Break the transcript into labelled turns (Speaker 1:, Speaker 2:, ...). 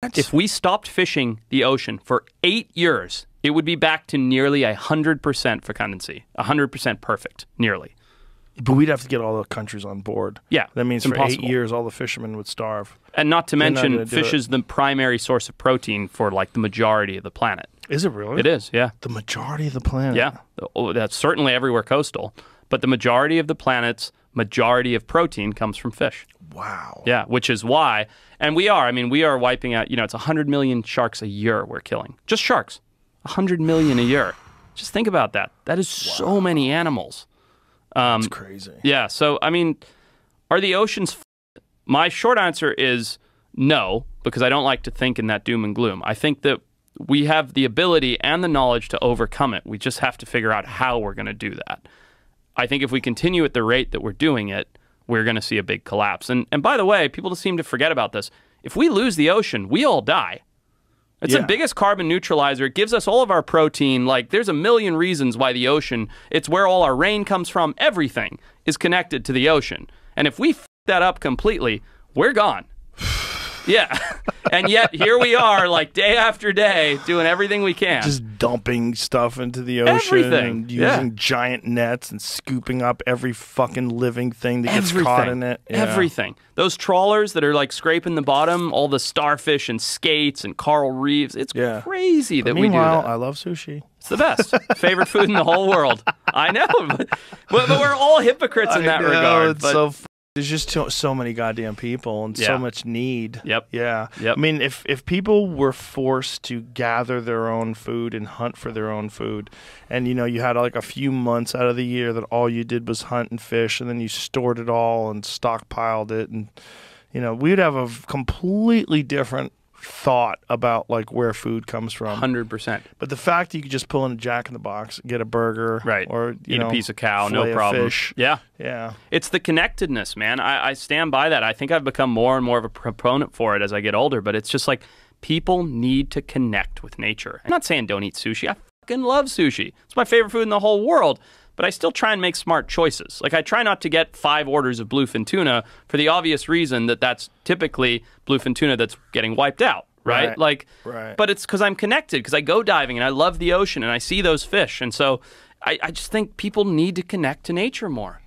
Speaker 1: If we stopped fishing the ocean for 8 years, it would be back to nearly 100% fecundancy, 100% perfect, nearly.
Speaker 2: But we'd have to get all the countries on board.
Speaker 1: Yeah,
Speaker 2: that means for
Speaker 1: impossible.
Speaker 2: 8 years, all the fishermen would starve.
Speaker 1: And not to mention, fish is the primary source of protein for like the majority of the planet.
Speaker 2: Is it really?
Speaker 1: It is, yeah.
Speaker 2: The majority of the planet?
Speaker 1: Yeah, that's certainly everywhere coastal. But the majority of the planet's majority of protein comes from fish.
Speaker 2: Wow.
Speaker 1: Yeah, which is why, and we are wiping out, it's 100 million sharks a year we're killing. Just sharks. 100 million a year. Just think about that. That is so many animals.
Speaker 2: That's crazy.
Speaker 1: Yeah, so, are the oceans My short answer is no, because I don't like to think in that doom and gloom. I think that we have the ability and the knowledge to overcome it. We just have to figure out how we're going to do that. I think if we continue at the rate that we're doing it, we're going to see a big collapse. And by the way, people seem to forget about this. If we lose the ocean, we all die. It's the biggest carbon neutralizer. It gives us all of our protein. Like, there's a million reasons why the ocean, it's where all our rain comes from. Everything is connected to the ocean. And if we f that up completely, we're gone. Yeah. And yet here we are, like, day after day, doing everything we can.
Speaker 2: Just dumping stuff into the ocean.
Speaker 1: Everything.
Speaker 2: And using giant nets and scooping up every fucking living thing that gets caught in it. Yeah.
Speaker 1: Everything. Those trawlers that are, like, scraping the bottom, all the starfish and skates and coral reefs. It's crazy that we do that.
Speaker 2: Meanwhile, I love sushi.
Speaker 1: It's the best. Favorite food in the whole world. I know. But we're all hypocrites in that regard.
Speaker 2: It's so there's just so many goddamn people and so much need.
Speaker 1: Yep.
Speaker 2: Yeah.
Speaker 1: Yep.
Speaker 2: I mean, if people were forced to gather their own food and hunt for their own food, and, you know, you had like a few months out of the year that all you did was hunt and fish, and then you stored it all and stockpiled it, and, you know, we'd have a completely different thought about, like, where food comes from.
Speaker 1: 100%.
Speaker 2: But the fact that you could just pull in a Jack in the Box, get a burger, or
Speaker 1: eat a piece of cow, no
Speaker 2: fillet
Speaker 1: problem.
Speaker 2: Fish.
Speaker 1: Yeah.
Speaker 2: Yeah.
Speaker 1: It's the connectedness, man. I stand by that. I think I've become more and more of a proponent for it as I get older, but it's just like people need to connect with nature. I'm not saying don't eat sushi. I fucking love sushi. It's my favorite food in the whole world. But I still try and make smart choices. Like, I try not to get 5 orders of bluefin tuna for the obvious reason that that's typically bluefin tuna that's getting wiped out, right? But it's because I'm connected, because I go diving and I love the ocean and I see those fish. And so I just think people need to connect to nature more.